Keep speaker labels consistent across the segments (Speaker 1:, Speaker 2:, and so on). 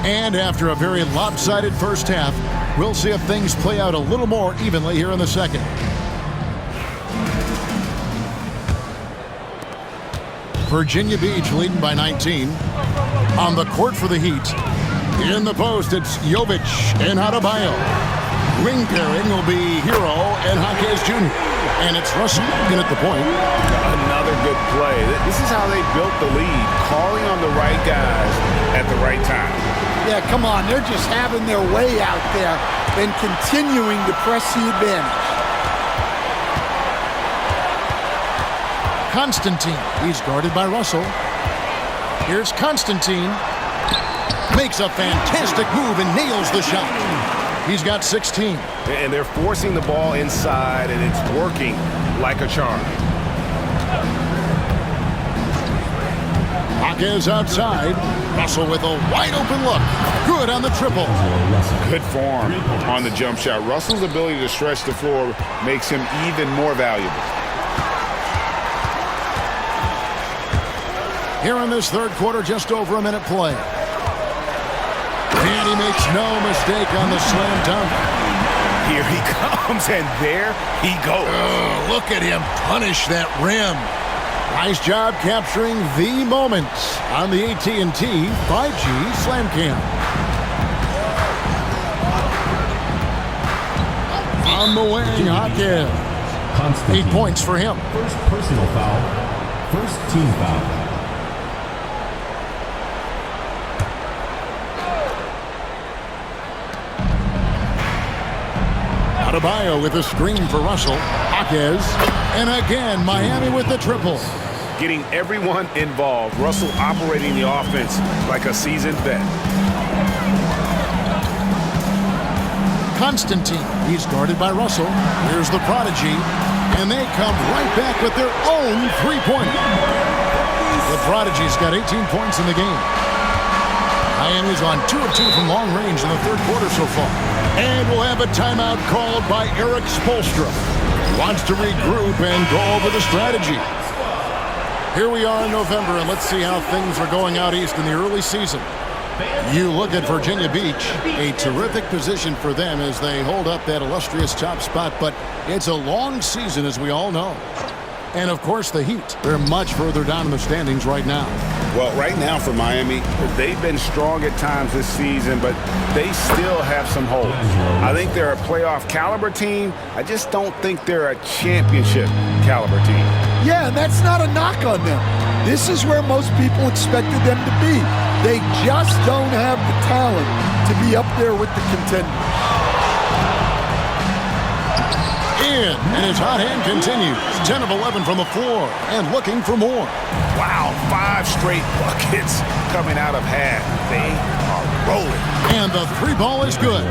Speaker 1: And after a very lopsided first half, we'll see if things play out a little more evenly here in the second. Virginia Beach leading by 19. On the court for the Heat. In the post, it's Jovic and Adebayo. Wing pairing will be Hero and Jaquez Jr. And it's Russell in at the point.
Speaker 2: Another good play. This is how they built the lead, calling on the right guys at the right time.
Speaker 3: Yeah, come on. They're just having their way out there and continuing to press the advantage.
Speaker 1: Constantine. He's guarded by Russell. Here's Constantine. Makes a fantastic move and nails the shot. He's got 16.
Speaker 2: And they're forcing the ball inside, and it's working like a charm.
Speaker 1: Jaquez outside. Russell with a wide-open look. Good on the triple.
Speaker 2: Good form on the jump shot. Russell's ability to stretch the floor makes him even more valuable.
Speaker 1: Here in this third quarter, just over a minute play. And he makes no mistake on the slam dunk.
Speaker 2: Here he comes, and there he goes.
Speaker 1: Oh, look at him punish that rim. Nice job capturing the moment on the AT&T 5G Slam Cam. On the wing, Jaquez. 8 points for him.
Speaker 4: First personal foul. First team foul.
Speaker 1: Adebayo with a screen for Russell. Jaquez. And again, Miami with the triple.
Speaker 2: Getting everyone involved. Russell operating the offense like a seasoned vet.
Speaker 1: Constantine. He's guarded by Russell. Here's the prodigy. And they come right back with their own three-pointer. The prodigy's got 18 points in the game. Miami's on 2 of 2 from long range in the third quarter so far. And we'll have a timeout called by Eric Spoelstra. Wants to regroup and go over the strategy. Here we are in November, and let's see how things are going out east in the early season. You look at Virginia Beach, a terrific position for them as they hold up that illustrious top spot, but it's a long season, as we all know. And, of course, the Heat. They're much further down in the standings right now.
Speaker 2: Well, right now for Miami, they've been strong at times this season, but they still have some holes. I think they're a playoff caliber team. I just don't think they're a championship caliber team.
Speaker 3: Yeah, and that's not a knock on them. This is where most people expected them to be. They just don't have the talent to be up there with the contenders.
Speaker 1: And his hot hand continues. 10 of 11 from the floor and looking for more.
Speaker 2: Wow, 5 straight buckets coming out of half. They are rolling.
Speaker 1: And the three ball is good.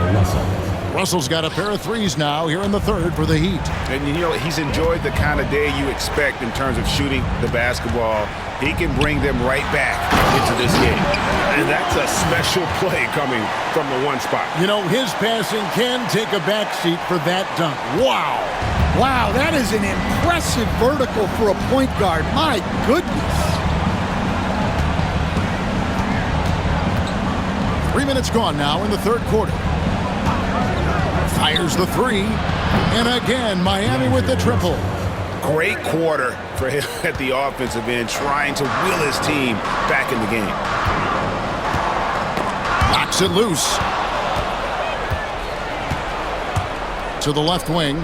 Speaker 1: Russell's got a pair of threes now here in the third for the Heat.
Speaker 2: And you know, he's enjoyed the kind of day you expect in terms of shooting the basketball. He can bring them right back into this game. And that's a special play coming from the one spot.
Speaker 1: You know, his passing can take a backseat for that dunk. Wow.
Speaker 3: Wow, that is an impressive vertical for a point guard. My goodness.
Speaker 1: 3 minutes gone now in the third quarter. Fires the three. And again, Miami with the triple.
Speaker 2: Great quarter for him at the offensive end, trying to will his team back in the game.
Speaker 1: Knocks it loose. To the left wing.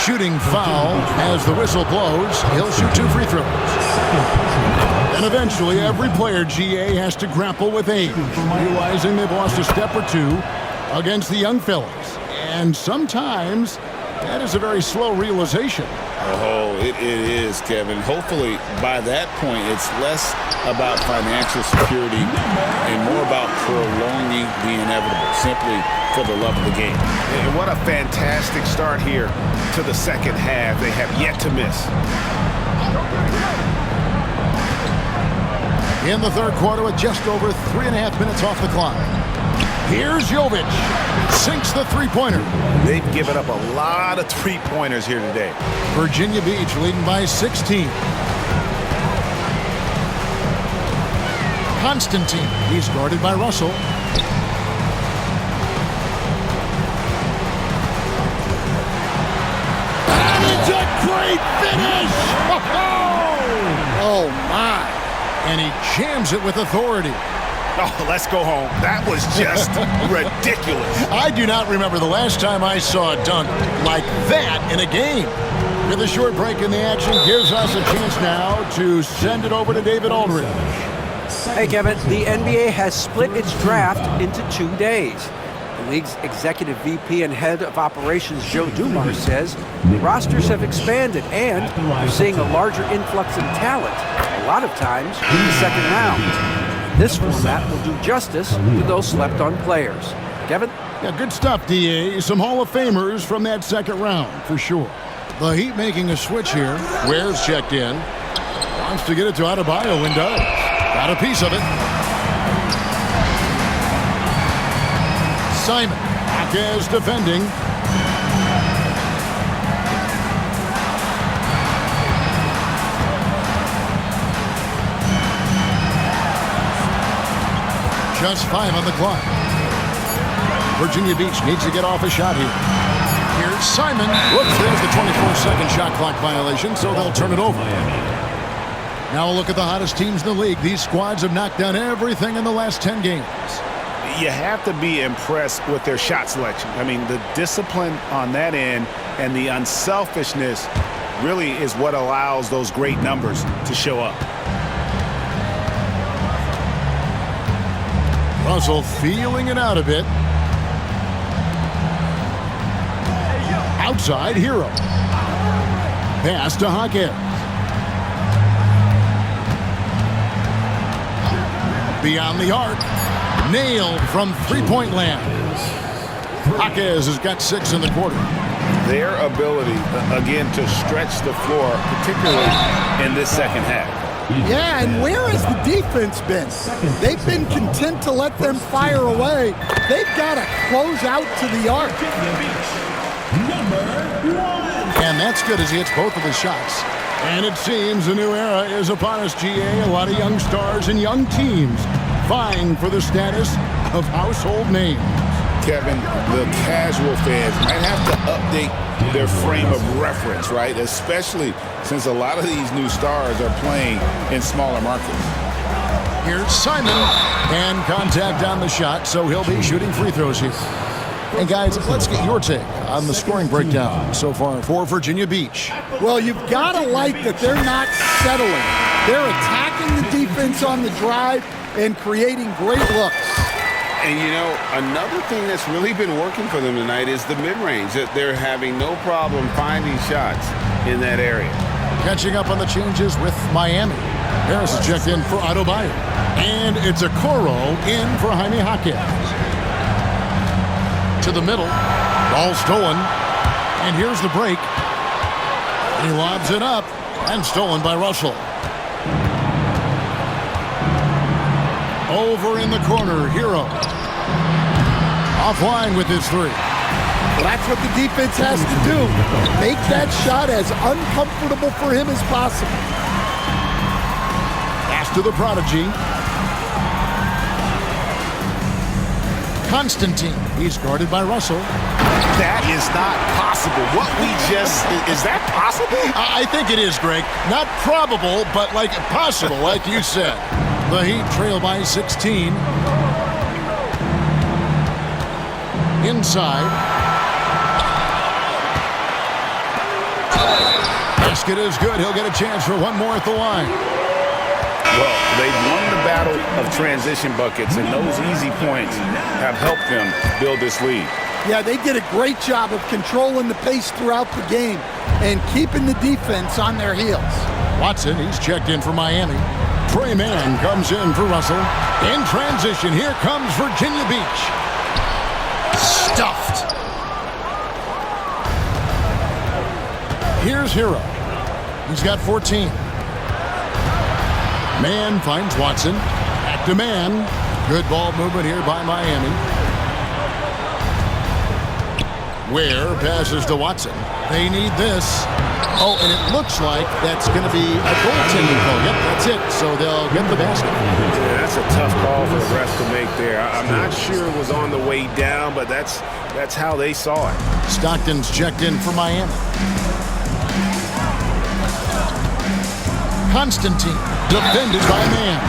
Speaker 1: Shooting foul as the whistle blows. He'll shoot 2 free throws. And eventually, every player, GA, has to grapple with age, realizing they've lost a step or two against the young fellas. And sometimes that is a very slow realization.
Speaker 5: Oh, it is, Kevin. Hopefully, by that point, it's less about financial security and more about prolonging the inevitable, simply for the love of the game.
Speaker 2: And what a fantastic start here to the second half. They have yet to miss.
Speaker 1: In the third quarter with just over 3.5 minutes off the clock. Here's Jovic. Sinks the three-pointer.
Speaker 2: They've given up a lot of three-pointers here today.
Speaker 1: Virginia Beach leading by 16. Constantine. He's guarded by Russell. And it's a great finish!
Speaker 3: Oh, my.
Speaker 1: And he jams it with authority.
Speaker 2: Oh, let's go home. That was just ridiculous.
Speaker 1: I do not remember the last time I saw a dunk like that in a game. With a short break in the action, gives us a chance now to send it over to David Aldridge.
Speaker 6: Hey, Kevin, the NBA has split its draft into 2 days. The league's executive VP and head of operations, Joe Dumars, says rosters have expanded and we're seeing a larger influx in talent, a lot of times in the second round. This format will do justice to those slept-on players. Kevin?
Speaker 1: Yeah, good stuff, D.A. Some Hall of Famers from that second round, for sure. The Heat making a switch here. Ware's checked in. Wants to get it to Adebayo and does. Got a piece of it. Simon. Marquez defending. Just 5 on the clock. Virginia Beach needs to get off a shot here. Here's Simon. Whoops, there's the 24-second shot clock violation, so they'll turn it over. Now a look at the hottest teams in the league. These squads have knocked down everything in the last 10 games.
Speaker 2: You have to be impressed with their shot selection. I mean, the discipline on that end and the unselfishness really is what allows those great numbers to show up.
Speaker 1: Russell feeling it out a bit. Outside, Hero. Pass to Hawkins. Beyond the arc. Nailed from three-point land. Hawkins has got 6 in the quarter.
Speaker 2: Their ability, again, to stretch the floor, particularly in this second half.
Speaker 3: Yeah, and where has the defense been? They've been content to let them fire away. They've got to close out to the arc.
Speaker 1: And that's good as he hits both of his shots. And it seems a new era is upon us, GA. A lot of young stars and young teams vying for the status of household names.
Speaker 5: Kevin, the casual fans might have to update their frame of reference, right? Especially since a lot of these new stars are playing in smaller markets.
Speaker 1: Here's Simon. And contact on the shot, so he'll be shooting free throws here. And guys, let's get your take on the scoring breakdown so far for Virginia Beach.
Speaker 3: Well, you've got to like that they're not settling. They're attacking the defense on the drive and creating great looks.
Speaker 5: And, you know, another thing that's really been working for them tonight is the mid-range. That they're having no problem finding shots in that area.
Speaker 1: Catching up on the changes with Miami. Harris is checked in for Adebayo. And it's a Coro in for Jaime Hawkins. To the middle. Ball stolen. And here's the break. He lobs it up. And stolen by Russell. Over in the corner, Hero. Offline with his 3.
Speaker 3: Well, that's what the defense has to do. Make that shot as uncomfortable for him as possible.
Speaker 1: Pass to the prodigy. Constantine. He's guarded by Russell.
Speaker 2: That is not possible. What we just... Is that possible?
Speaker 1: I think it is, Greg. Not probable, but like possible, like you said. The Heat trail by 16. Inside. Basket is good. He'll get a chance for one more at the line.
Speaker 2: Well, they've won the battle of transition buckets, and those easy points have helped them build this lead.
Speaker 3: Yeah, they did a great job of controlling the pace throughout the game and keeping the defense on their heels.
Speaker 1: Watson, he's checked in for Miami. Trey Mann comes in for Russell. In transition, here comes Virginia Beach. Stuffed. Here's Hero. He's got 14. Mann finds Watson. Back to Mann. Good ball movement here by Miami. Ware passes to Watson. They need this. Oh, and it looks like that's going to be a goaltending call. Yep, that's it. So they'll get the basket.
Speaker 2: Yeah, that's a tough call for the refs to make there. I'm not sure it was on the way down, but that's how they saw it.
Speaker 1: Stockton's checked in for Miami. Constantine, defended by Man.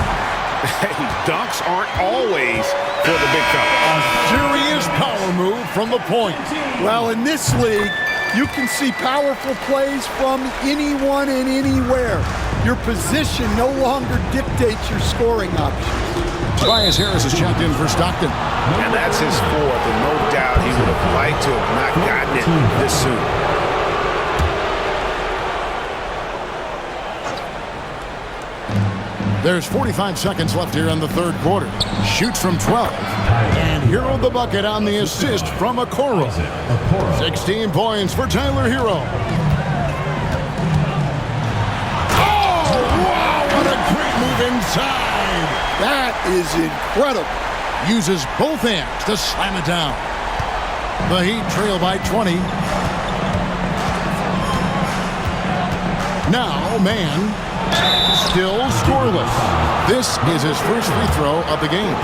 Speaker 2: Hey, dunks aren't always for the big fella.
Speaker 1: A serious power move from the point.
Speaker 3: Well, in this league, you can see powerful plays from anyone and anywhere. Your position no longer dictates your scoring options.
Speaker 1: Tobias Harris is checked in for Stockton.
Speaker 2: And that's his fourth, and no doubt he would have liked to have not gotten it this soon.
Speaker 1: There's 45 seconds left here in the third quarter. Shoots from 12. And Hero the bucket on the assist from Okoro. 16 points for Tyler Hero. Oh, wow, what a great move inside.
Speaker 3: That is incredible.
Speaker 1: Uses both hands to slam it down. The Heat trail by 20. Now, Man. Still scoreless. This is his first free throw of the game.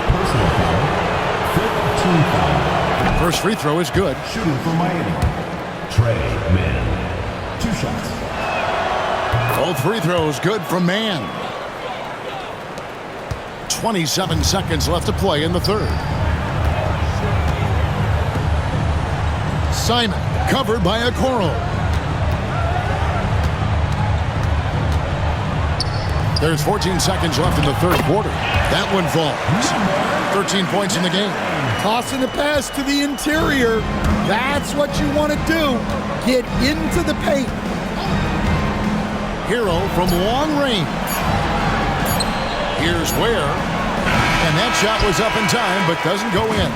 Speaker 1: First free throw is good.
Speaker 4: Shooting for Miami. Trey Man. 2 shots.
Speaker 1: Both free throws good from Man. 27 seconds left to play in the third. Simon covered by Okoro. There's 14 seconds left in the third quarter. That one falls. 13 points in the game.
Speaker 3: Tossing a pass to the interior. That's what you want to do. Get into the paint.
Speaker 1: Hero from long range. Here's Ware. And that shot was up in time, but doesn't go in.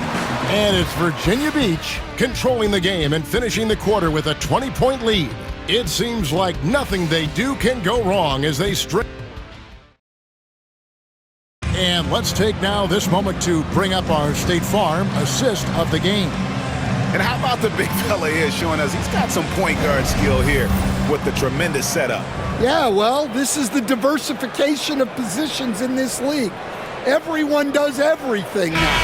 Speaker 1: And it's Virginia Beach controlling the game and finishing the quarter with a 20-point lead. It seems like nothing they do can go wrong as they straight. And let's take now this moment to bring up our State Farm assist of the game.
Speaker 2: And how about the big fella here showing us he's got some point guard skill here with the tremendous setup.
Speaker 3: Yeah, well, this is the diversification of positions in this league. Everyone does everything now.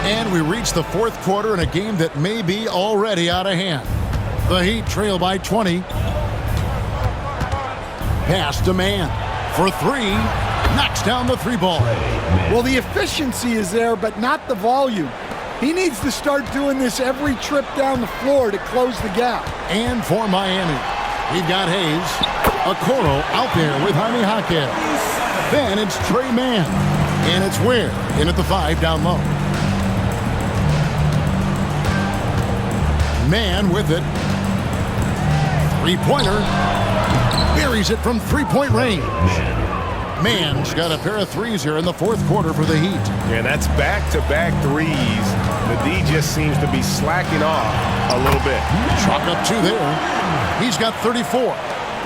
Speaker 1: And we reach the fourth quarter in a game that may be already out of hand. The Heat trail by 20. Pass to Man. For 3, knocks down the 3 ball.
Speaker 3: Well, the efficiency is there, but not the volume. He needs to start doing this every trip down the floor to close the gap.
Speaker 1: And for Miami, we've got Hayes. Okoro out there with Jaime Jaquez. Then it's Trey Man. And it's Ware in at the 5 down low. Man with it. 3-pointer. Buries it from 3-point range. Man's got a pair of threes here in the fourth quarter for the Heat.
Speaker 2: And that's back-to-back threes. The D just seems to be slacking off a little bit.
Speaker 1: Chalk up 2 there. He's got 34.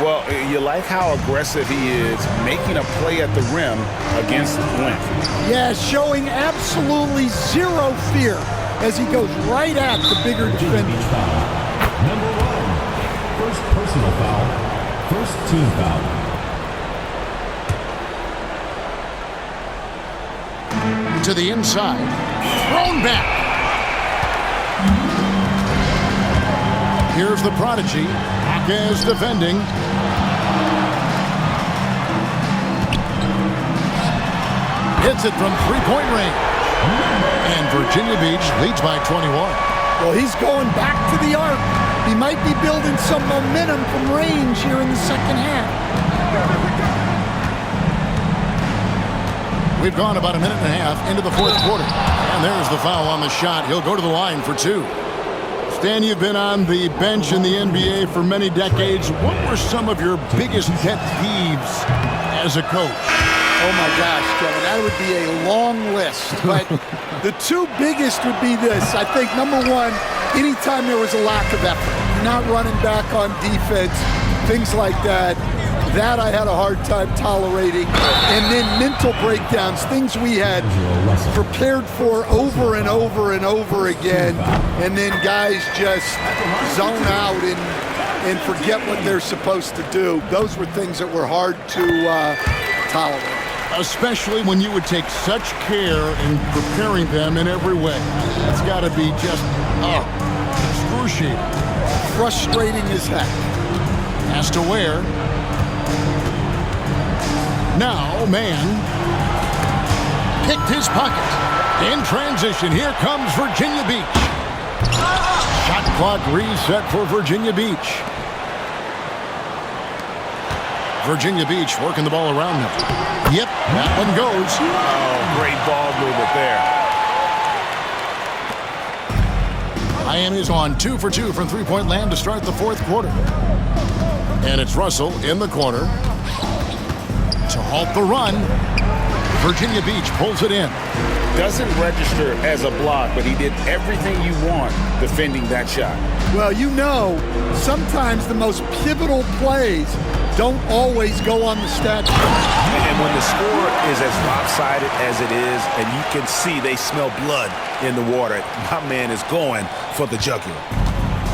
Speaker 2: Well, you like how aggressive he is making a play at the rim against length.
Speaker 3: Yeah, showing absolutely zero fear as he goes right at the bigger defender.
Speaker 4: Number 1. First personal foul. First team foul.
Speaker 1: To the inside. Thrown back. Here's the prodigy. Jaquez defending. Hits it from 3-point range. And Virginia Beach leads by 21.
Speaker 3: Well, he's going back to the arc. He might be building some momentum from range here in the second half.
Speaker 1: We've gone about a minute and a half into the fourth quarter. And there's the foul on the shot. He'll go to the line for 2. Stan, you've been on the bench in the NBA for many decades. What were some of your biggest pet peeves as a coach?
Speaker 3: Oh my gosh, Kevin, that would be a long list. But the 2 biggest would be this. I think, number 1, anytime there was a lack of effort, not running back on defense, things like that, that I had a hard time tolerating. And then mental breakdowns, things we had prepared for over and over and over again. And then guys just zone out and and forget what they're supposed to do. Those were things that were hard to tolerate.
Speaker 1: Especially when you would take such care in preparing them in every way. It's got to be just, excruciating.
Speaker 3: Frustrating as heck.
Speaker 1: Has to wear. Now, man. Picked his pocket. In transition, here comes Virginia Beach. Shot clock reset for Virginia Beach. Virginia Beach working the ball around them. Yep, that one goes.
Speaker 2: Oh, great ball movement there.
Speaker 1: Miami's on 2 for 2 from three-point land to start the fourth quarter. And it's Russell in the corner to halt the run. Virginia Beach pulls it in.
Speaker 2: Doesn't register as a block, but he did everything you want defending that shot.
Speaker 3: Well, you know, sometimes the most pivotal plays don't always go on the stat sheet.
Speaker 2: And when the score is as lopsided as it is, and you can see they smell blood in the water, my man is going for the jugular.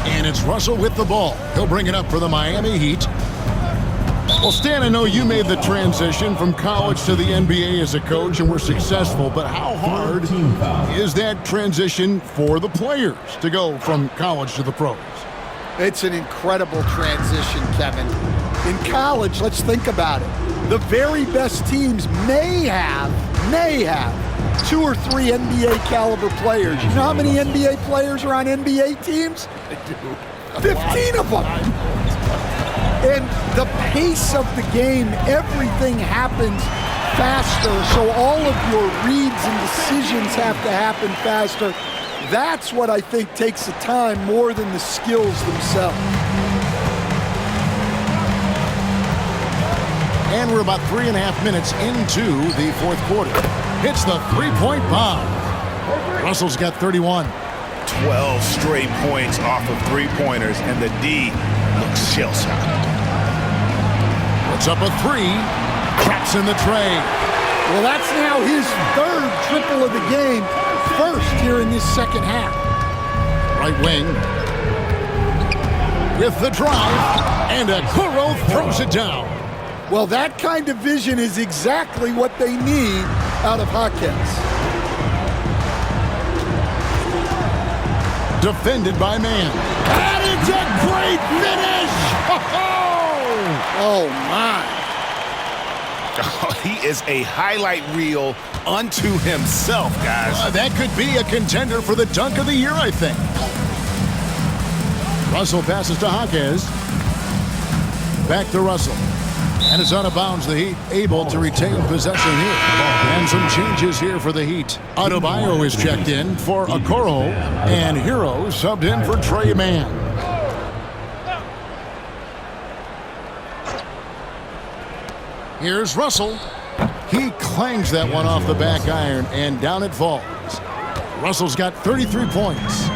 Speaker 1: And it's Russell with the ball. He'll bring it up for the Miami Heat. Well, Stan, I know you made the transition from college to the NBA as a coach and were successful, but how hard is that transition for the players to go from college to the pros?
Speaker 3: It's an incredible transition, Kevin. In college, let's think about it. The very best teams may have 2 or 3 NBA caliber players. You know how many NBA players are on NBA teams? 15 of them. And the pace of the game, everything happens faster, so all of your reads and decisions have to happen faster. That's what I think takes the time more than the skills themselves.
Speaker 1: And we're about 3.5 minutes into the fourth quarter. Hits the three-point bomb. Russell's got 31.
Speaker 2: 12 straight points off of three-pointers, and the D looks shell-shocked.
Speaker 1: Puts up a 3. Traps in the tray.
Speaker 3: Well, that's now his 3rd triple of the game. First here in this second half.
Speaker 1: Right wing. With the drive. And Akuro throws it down.
Speaker 3: Well, that kind of vision is exactly what they need out of Hawkins.
Speaker 1: Defended by man. And it's a great finish!
Speaker 3: Oh, my.
Speaker 2: Oh, he is a highlight reel unto himself, guys.
Speaker 1: That could be a contender for the dunk of the year, I think. Russell passes to Hawkins. Back to Russell. And it's out of bounds. The Heat able to retain possession here. And some changes here for the Heat. Adebayo is checked in for Okoro. And Hero subbed in for Trey Mann. Here's Russell. He clangs that one off the back iron, and down it falls. Russell's got 33 points.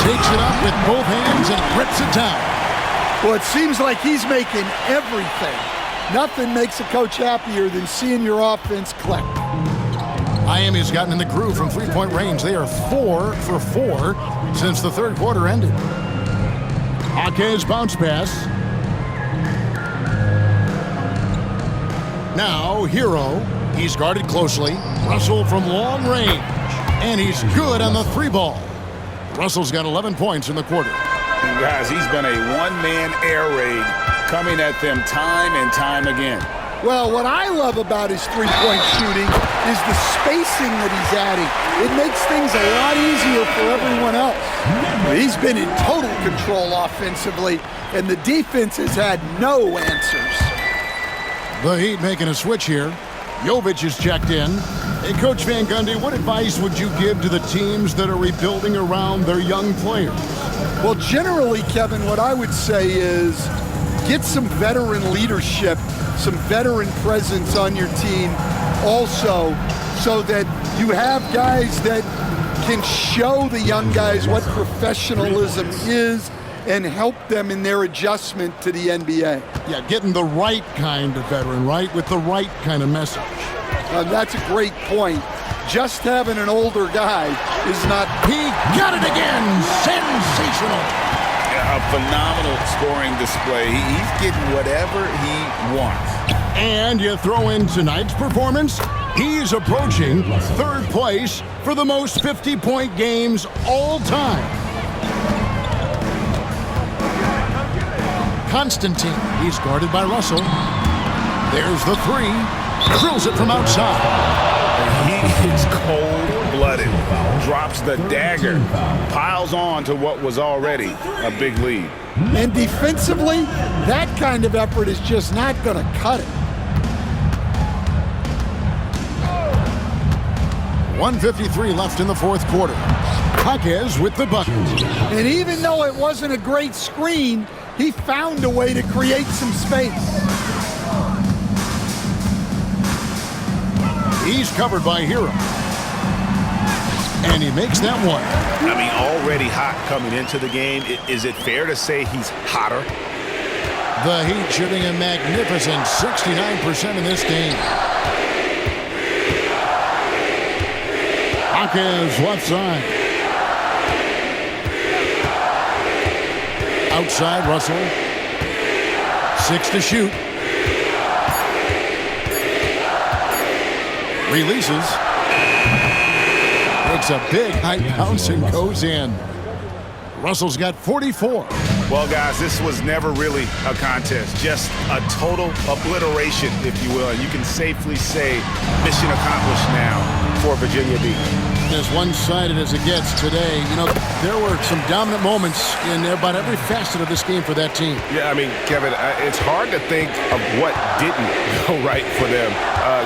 Speaker 1: Takes it up with both hands and grips it down.
Speaker 3: Well, it seems like he's making everything. Nothing makes a coach happier than seeing your offense click.
Speaker 1: Miami's gotten in the groove from three-point range. They are 4 for 4 since the third quarter ended. Hawkins bounce pass. Now, Hero. He's guarded closely. Russell from long range. And he's good on the 3-ball. Russell's got 11 points in the quarter.
Speaker 2: And guys, he's been a one-man air raid coming at them time and time again.
Speaker 3: Well, what I love about his three-point shooting is the spacing that he's adding. It makes things a lot easier for everyone else. He's been in total control offensively, and the defense has had no answers.
Speaker 1: The Heat making a switch here. Jovic is checked in. Hey, Coach Van Gundy, what advice would you give to the teams that are rebuilding around their young players?
Speaker 3: Well, generally, Kevin, what I would say is get some veteran leadership, some veteran presence on your team also, so that you have guys that can show the young guys what professionalism is and help them in their adjustment to the NBA.
Speaker 1: Yeah, getting the right kind of veteran, right? With the right kind of message.
Speaker 3: That's a great point. just having an older guy is not.
Speaker 1: He got it again. Sensational.
Speaker 5: A phenomenal scoring display. He's getting whatever he wants.
Speaker 1: And you throw in tonight's performance, he's approaching third place for the most 50-point games all time. Constantine, he's guarded by Russell. There's the three. Drills it from outside.
Speaker 2: He is cold-blooded. Drops the dagger. Piles on to what was already a big lead.
Speaker 3: And defensively, that kind of effort is just not going to cut it.
Speaker 1: 1:53 left in the fourth quarter. Jaquez with the bucket.
Speaker 3: And even though it wasn't a great screen, he found a way to create some space.
Speaker 1: He's covered by Hero. And he makes that one.
Speaker 2: I mean, already hot coming into the game. Is it fair to say he's hotter?
Speaker 1: The Heat shooting a magnificent 69% in this game. Jaquez left side. Outside, Russell. 6 to shoot. Releases. Takes a big high bounce and goes in. Russell's got 44.
Speaker 2: Well, guys, this was never really a contest. Just a total obliteration, if you will. And you can safely say mission accomplished now for Virginia Beach.
Speaker 1: As one-sided as it gets today, you know, there were some dominant moments in about every facet of this game for that team.
Speaker 2: Yeah, I mean, Kevin, it's hard to think of what didn't go right for them.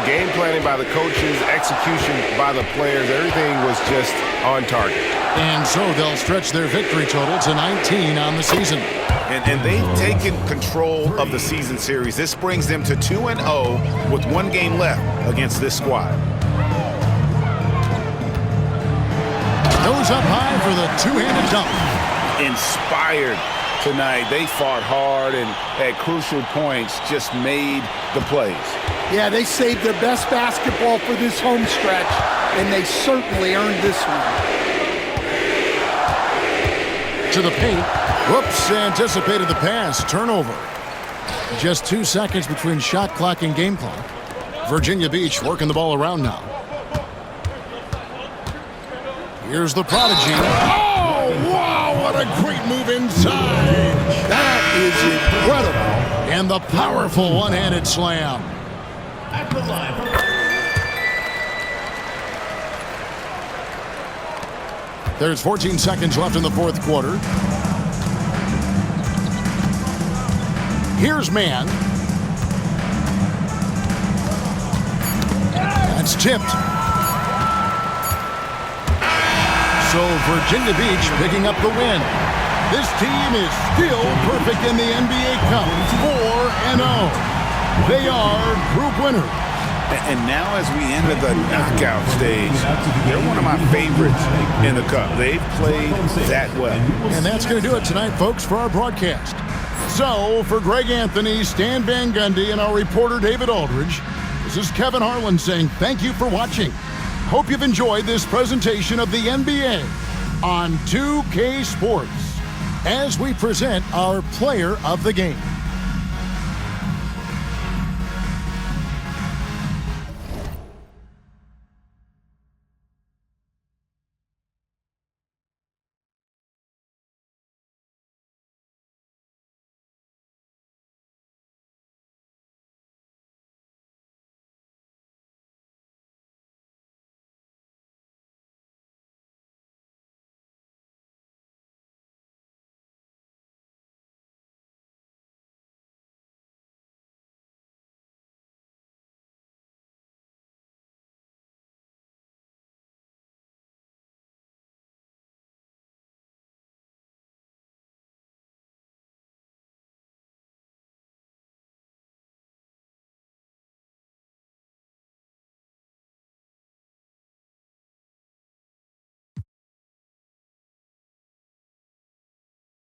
Speaker 2: Game planning by the coaches, execution by the players, everything was just on target.
Speaker 1: And so they'll stretch their victory total to 19 on the season.
Speaker 2: And they've taken control of the season series. This brings them to 2-0 with one game left against this squad.
Speaker 1: Goes up high for the two-handed dunk.
Speaker 2: Inspired tonight. They fought hard and at crucial points just made the plays.
Speaker 3: Yeah, they saved their best basketball for this home stretch, and they certainly earned this one.
Speaker 1: To the paint. Whoops, anticipated the pass. Turnover. Just 2 seconds between shot clock and game clock. Virginia Beach working the ball around now. Here's the prodigy. Oh, wow, what a great move inside.
Speaker 3: That is incredible.
Speaker 1: And the powerful one-handed slam.
Speaker 4: At the line.
Speaker 1: There's 14 seconds left in the fourth quarter. Here's man. That's tipped. So Virginia Beach picking up the win. This team is still perfect in the NBA Cup, 4-0. They are group winners.
Speaker 2: And now as we enter the knockout stage, they're one of my favorites in the Cup. They've played that well.
Speaker 1: And that's going to do it tonight, folks, for our broadcast. So for Greg Anthony, Stan Van Gundy, and our reporter David Aldridge, this is Kevin Harlan saying thank you for watching. Hope you've enjoyed this presentation of the NBA on 2K Sports as we present our player of the game.